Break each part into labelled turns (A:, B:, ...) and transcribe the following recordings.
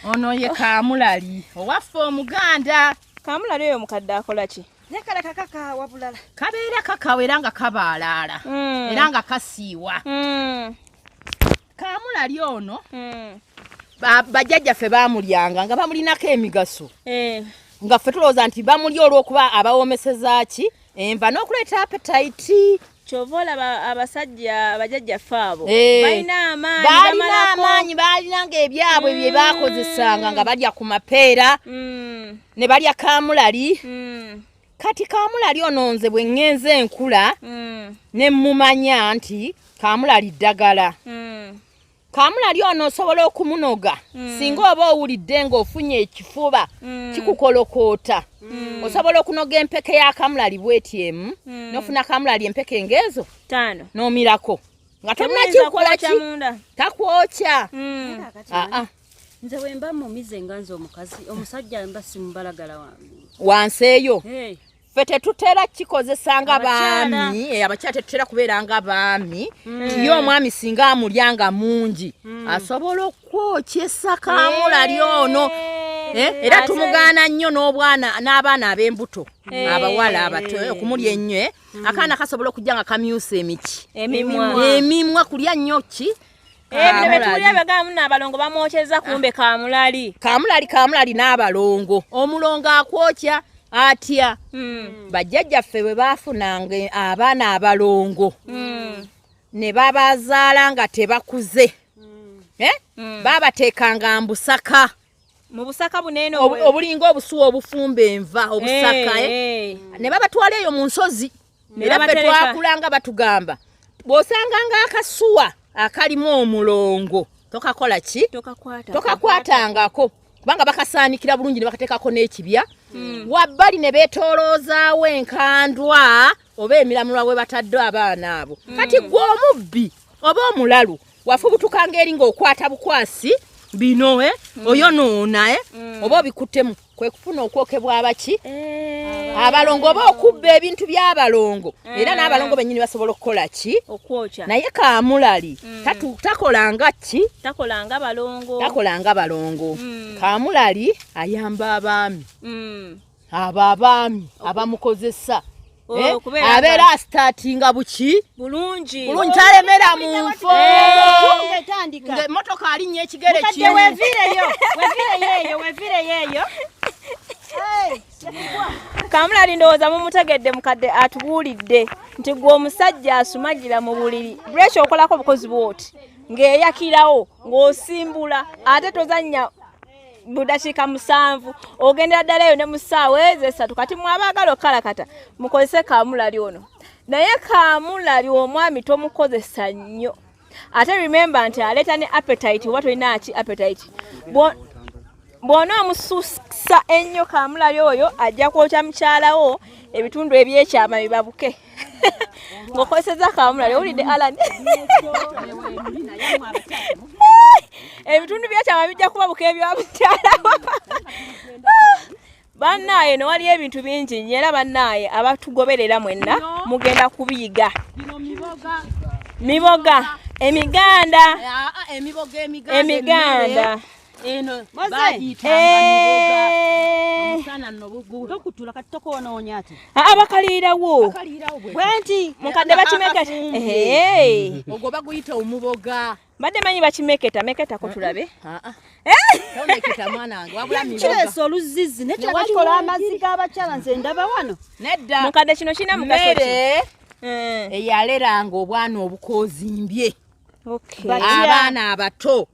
A: Ono ye Kamulali. Owaffe Omuganda.
B: Kamulali oyo mukadde akola ki?
C: Nekala kakaka wabulala.
A: Kabeera kakawe era nga kabaalaala. Era nga kasiiwa. Kamulali ono. Bajjajjaffe baamulyanga nga bamulinako emigaso. Nga ffe tulowooza nti bamuli olw'okuba abawoomeseza ki enva n'okuleeta appetite.
B: Kyova olaba abasajja abajjajjaffe abo
A: balina amaanyi baalinanga ebyabwe bye baakozesanga nga balya ku mapeera ne balya Kamulali. Kati Kamulali ono nze bwe ŋŋenze enkula ne mmumanya nti Kamulali ddagala. Kamulali ono osobola okumunoga singa oba owulidde ng'ofunye ekifuba kikukolokoota. Osobola okunoga empeke ya Kamulali bw'etyemu n'ofuna Kamulali empeke ng'ezo
B: 5
A: n'omirako nga tolina kikola ki takwokya.
C: Nze wemba mumize nga nze omukazi omusajja mba simubalagala
A: wansi eyo. Ffe tetutera kikozesa nga baami, abakyala tetutera kubeera nga baami. Yo omwami singa amulyanga mungi asobola okwokyesa Kamulali ono. Era tumugaana nnyo n'abaana ab'embuto abawala abato okumulya ennyo. Akaana kasobola okujja nga kamyusa emimwa kulya nnyo ki
B: Ebitulya begamu n'abalongo bamwokyeza kumbe Kamulali.
A: Kamulali n'abalongo. Omulongo akwokya atya. Bajjajjaffe bwe baafunanga abaana abalongo ne babazaala nga tebakuze. Baabateekanga mbusaka.
B: Mu busaka bunene
A: obulinga obusuwa obufumba enva obusaka. Ne babatwala eyo mu nsozi. Era ffe twakulanga batugamba bw'osanganga akasuwa akalimu omulongo tokakola ki? Tokakwatangako kubanga bakasaanikira bulungi ne bakateekako n'ekibya. Wabbali ne beetooloozaawo enkandwa oba emiramulwa bwe batadde abaana abo. Kati gwe omubbi oba omulalu wafubutukanga eri ng'okwata bukwasi bino oyonoona oba obikuttemu kwe kufuna okwokebwa abaki abalongo oba okubba ebintu by'abalongo. Era n'abalongo bennyini basobola okukola ki?
B: Okwokya.
A: Naye Kamulali takolanga ki?
B: Takolanga balongo. Kamulali
A: ayamba abaami. Abo abaami abamukozesa. Abeera asitaatinga buki?
B: Bulungi
A: talemera mu nfo. Emmotoka alinnya ekigere kimu.
C: Wevireyo.
B: Kamulali ndowooza mumutegedde mukadde atubuulidde nti gwe omusajja Asumagila Mubulili bw'ekyo okolako obukozi bw'oti ng'eyakirawo ng'osimbula ate tozannya budakiika 7 ogendera ddala eyo ne mu ssaawa ezo 3 kati mwabaagala okalakata mukozese Kamulali ono. Naye Kamulali omwami tomukozesa nnyo ate remember nti aleeta ne appetite oba tolina ki appetite. Bw'ona omususa ennyo Kamulali oyo ajja kwokya mukyalawo ebitundu ebyekyama bibabuke. Ng'okozeseza Kamulali owulidde Alan. Ebitundu byekyama bijja kubabuka ebya mukyalawo. Bannaaye no waliyo ebintu bingi nnyo era bannaaye abatugoberera mwenna mugenda kubiyiga. Miboga emiganda.
A: Eno bagiyitanga miboga. Omusana nno bugulu.
C: Tokutula kati tokoonoonya ati.
B: Bakaliirawo.
C: Bwenti
B: mukadde bakimeketa.
A: Ogwo baguyita omuboga.
B: Badde manyi bakimeketa ko tulabe.
A: Tomeketa mwana wange wabula miboga.
C: Kireso oluzizi ne kyakikola amazzi g'abakyala nze ndaba wano.
A: Nedda.
B: Mukadde kino kina mugaso.
A: Eyaleranga obwana obukoozimbye.
B: Okay.
A: Abaana abato.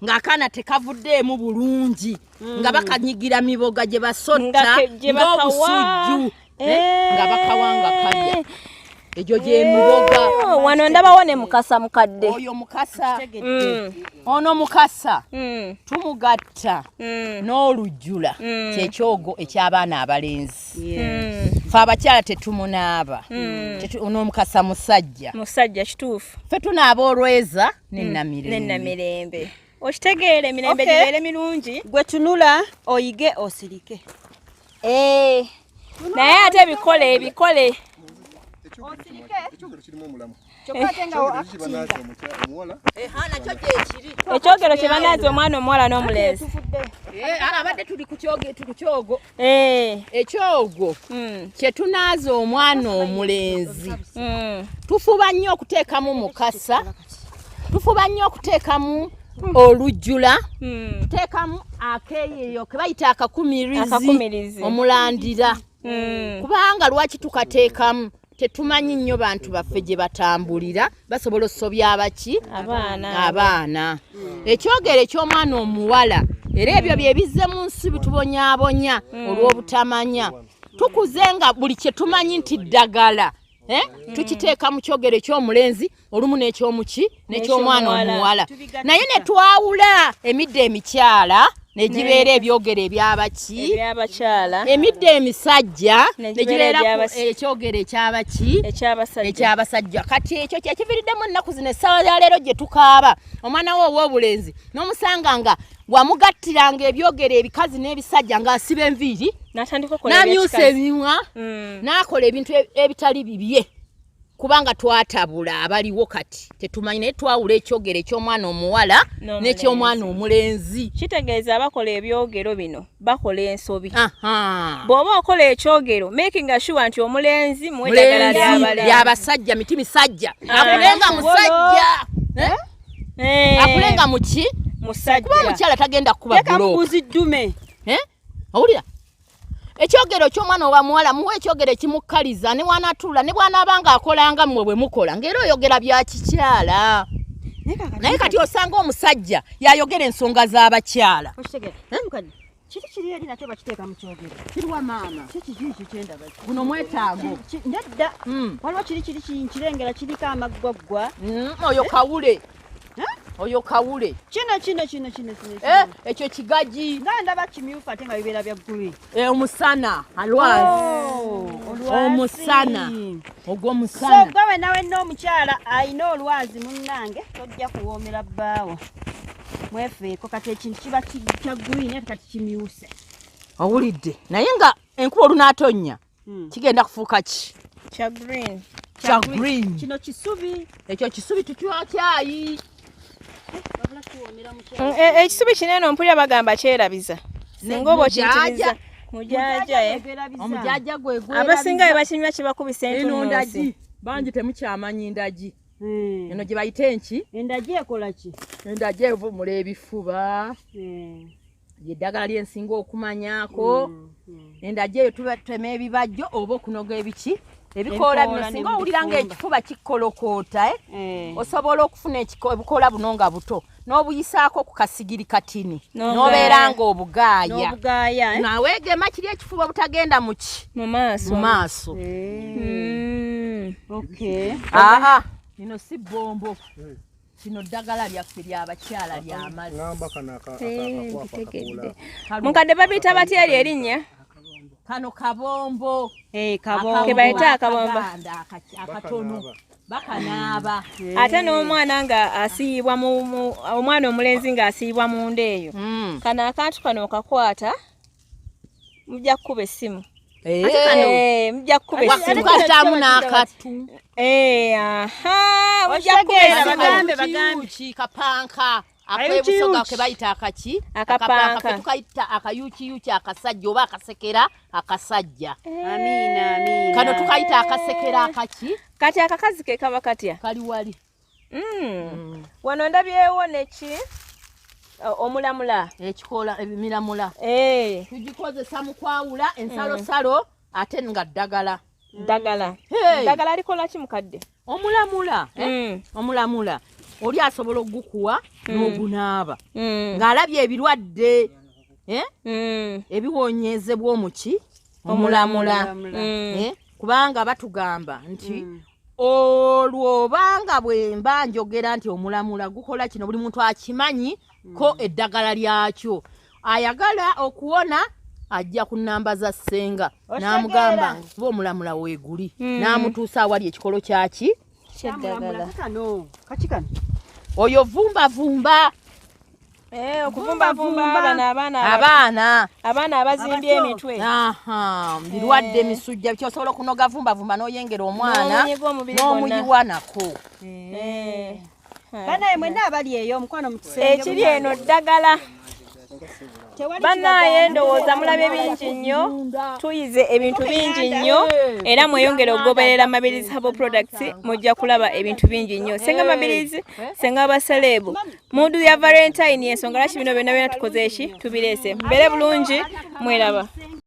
A: Ng'akaana tekavuddeemu bulungi nga bakanyigira miboga gye basotta ng'obusujju nga bakawanga kalya egyo gye miboga.
B: Wano ndabawo ne Mukasa mukadde.
A: Oyo Mukasa. Ono Mukasa tumugatta n'olujjula kyekyogo eky'abaana abalenzi. Ffe abakyala tetumunaaba. Ono Mukasa musajja
B: kituufu.
A: Ffe tunaaba olweza n'ennamirembe.
B: Okitegeere emirembe gibeere mirungi.
C: Gwe tunula oyige osirike.
B: Naye ate ebikole.
C: Osirike.
B: Ekyogero kye banaazi omwana omuwala n'omulenzi.
A: Abadde tuli ku kyogo. Ekyogo kye tunaaza omwana omulenzi. Tufuba nnyo okuteekamu mukasa. Tufuba nnyo okuteekamu olujjula. Tuteekamu akeeyeeyo ke bayita akakumirizi omulandira. Kubanga lwaki tukateekamu tetumanyi nnyo bantu baffe gye batambulira basobola osobya abaki abaana. Ekyogero eky'omwana omuwala era ebyo bye bizze mu nsi bitubonyaabonya olw'obutamanya. Tukuze nga buli kye tumanyi nti ddagala tukiteeka mu kyogero eky'omulenzi olumu n'eky'omwana omuwala. Naye ne twawula emidde emikyala ne gibeera ebyogero
B: eby'abakyala.
A: Emidde emisajja ne gibeera ekyogero eky'abasajja. Kati ekyo kye kiviiriddemu ennaku zino essaawa ya leero gye tukaaba omwana we ow'obulenzi n'omusanga nga wamugattiranga ebyogero ebikazi n'ebisajja ng'asiba enviiri n'amyusa ebimwa n'akola ebintu ebitali bibye kubanga twatabula abaliwo kati tetumanyi naye twawula ekyogero eky'omwana omuwala n'eky'omwana omulenzi.
B: Kitegeeza abakola ebyogero bino bakola ensobi. Bw'oba okola ekyogero making sure nti omulenzi muwe eddagala
A: ly'abasajja miti misajja akulenga musajja akulenga muki
B: musajja
A: kuba mukyala tagenda kuba
C: bulooka.
A: Owulira ekyogero ky'omwana owa muwala muwe ekyogero ekimukkaliza ne bw'anaatula ne bw'anaabanga akolanga mmwe bwe mukola ng'era oyogera bya kikyala. Naye kati osanga omusajja y'ayogera ensonga z'abakyala.
C: Kiri eri nakyo bakiteeka mu kyogero.
A: Kiriwa maama?
C: Kiki kyendaba?
A: Guno mwetaago.
C: Nedda. Waliwo kiri kirengera kiriko amaggwaggwa.
A: Oyo kawule. Oyo kawule.
C: Kino.
A: Ekyo kigaji.
C: Nga ndaba kimyufu ate nga bibeera bya green.
A: Omusana alwazi. Omusana. Ogw'omusana.
C: So gwe nawe n'omukyala ayina olwazi munnange tojja kuwoomera bbaawo. Mwefeeko kati ekintu kiba kya green ate kati kimyuse.
A: Owulidde naye nga enkuba olunaatonya kigenda kufuuka ki?
B: Kya green.
A: Kya green.
C: Kino kisubi.
A: Ekyo kisubi tukiwa kyayi.
B: Ekisubi kinene mpulira bagamba kyerabiza. Singa oba okiyitiriza mujaja
A: omujaja gwe
B: abasinga bwe bakinywa kibakubisa entunnunsi.
A: Bangi temukyamanyi endagi. Eno gye bayita enki?
C: Endagi ekola ki?
A: Endagi evumula ebifuba. Yeddagala lyensinga okumanyaako. Endagi eyo tubatema ebibajjo oba okunoga ebiki? Ebikoola bino singa owulira ng'ekifuba kikkolokoota osobola okufuna ebikoola buno nga buto n'obuyisaako ku kasigiri katini n'obeera ng'obugaaya naweegema kiri ekifuba butagenda mu maaso. Lino si bombo kino ddagala lyaffe ly'abakyala ly'amazzi.
B: Mukadde babiyita batya eri erinnya?
A: Kano kabombo.
B: Kabombo. Ke bayita akabombo.
A: Akatono. Bakanaaba.
B: Ate n'omwana nga asiibwa omwana omulenzi nga asiibwa mu nda eyo. Kano akantu kano okakwata mujja kukuba essimu. Mujja kukuba essimu.
A: Katamu n'akatu.
B: Mujja kukuba
A: bagambe kapanka. Akwebusoga ke bayita akaki?
B: Akapanka.
A: Tukayita akayuki akasajja oba akasekera akasajja.
C: Amiina.
A: Kano tukayita akasekera akaki?
B: Kati akakazi ke kaba katya?
A: Kali wali.
B: Wano ndabyewo neki omulamula.
A: Ekikola ebimiramula. Tugikozesa mu kwawula ensalosalo ate nga ddagala.
B: Ddagala likola ki mukadde?
A: Omulamula. Omulamula. Oli asobola okugukuwa n'ogunaaba. Ng'alabye ebirwadde ebiwonyezebwa omuki omulamula. Kubanga batugamba nti olwo obanga bwemba njogera nti omulamula gukola kino buli muntu akimanyi ko eddagala lyakyo. Ayagala okuwona ajja ku nnamba za ssenga n'amugamba kuba omulamula weeguli n'amutuusa awali ekikolo kyaki
B: kyeddagala.
C: Kati kano
A: oyo vumba
B: okuvumba abaana abazimbye emitwe
A: birwadde emisujja kyosobola okunoga vumba n'oyengera omwana n'omuyiwa nako.
C: Banaye mwenna abali eyo omukwano mu kisenge
B: ekiri eno ddagala. Banaye ndowooza mulabye bingi nnyo, tuyize ebintu bingi nnyo era mweyongera okugoberera Mabirizi Herbal Products mujja kulaba ebintu bingi nnyo. Senga Mabirizi, senga abaselebu, mudu ya Valentine ensonga lwaki bino byonna tukoze eki tubireese. Mbere bulungi mweraba.